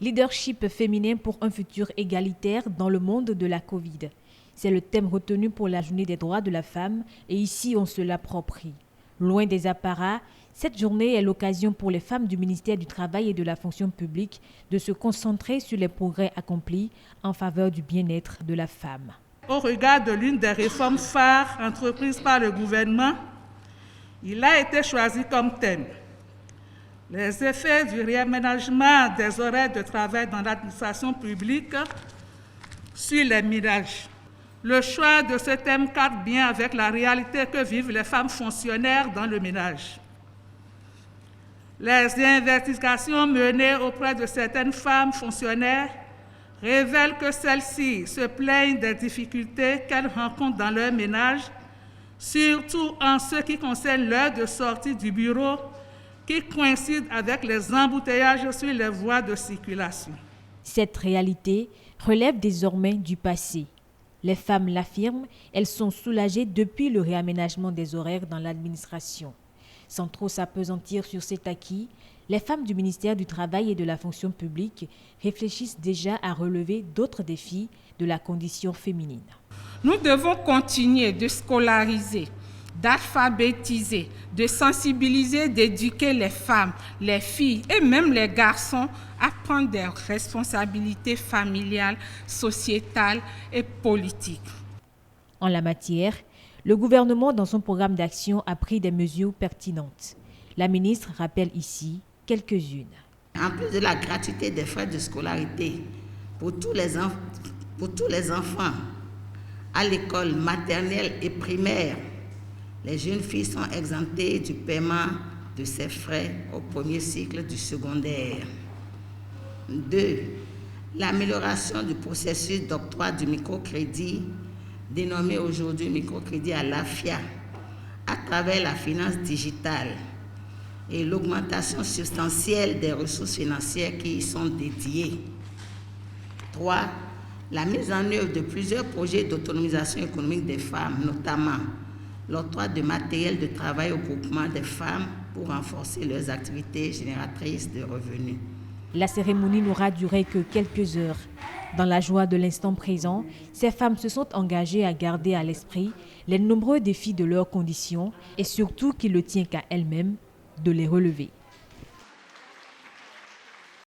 Leadership féminin pour un futur égalitaire dans le monde de la Covid. C'est le thème retenu pour la journée des droits de la femme et ici on se l'approprie. Loin des apparats, cette journée est l'occasion pour les femmes du ministère du Travail et de la fonction publique de se concentrer sur les progrès accomplis en faveur du bien-être de la femme. Au regard de l'une des réformes phares entreprises par le gouvernement, il a été choisi comme thème les effets du réaménagement des horaires de travail dans l'administration publique sur les ménages. Le choix de ce thème cadre bien avec la réalité que vivent les femmes fonctionnaires dans le ménage. Les investigations menées auprès de certaines femmes fonctionnaires révèlent que celles-ci se plaignent des difficultés qu'elles rencontrent dans leur ménage, surtout en ce qui concerne l'heure de sortie du bureau, qui coïncide avec les embouteillages sur les voies de circulation. Cette réalité relève désormais du passé. Les femmes l'affirment, elles sont soulagées depuis le réaménagement des horaires dans l'administration. Sans trop s'appesantir sur cet acquis, les femmes du ministère du Travail et de la fonction publique réfléchissent déjà à relever d'autres défis de la condition féminine. Nous devons continuer de scolariser, d'alphabétiser, de sensibiliser, d'éduquer les femmes, les filles et même les garçons à prendre des responsabilités familiales, sociétales et politiques. En la matière, le gouvernement, dans son programme d'action, a pris des mesures pertinentes. La ministre rappelle ici quelques-unes. En plus de la gratuité des frais de scolarité pour tous les enfants à l'école maternelle et primaire, les jeunes filles sont exemptées du paiement de ces frais au premier cycle du secondaire. 2. L'amélioration du processus d'octroi du microcrédit, dénommé aujourd'hui microcrédit à l'AFIA, à travers la finance digitale et l'augmentation substantielle des ressources financières qui y sont dédiées. 3. La mise en œuvre de plusieurs projets d'autonomisation économique des femmes, notamment l'octroi de matériel de travail au groupement des femmes pour renforcer leurs activités génératrices de revenus. La cérémonie n'aura duré que quelques heures. Dans la joie de l'instant présent, ces femmes se sont engagées à garder à l'esprit les nombreux défis de leurs conditions et surtout qu'il ne tient qu'à elles-mêmes de les relever.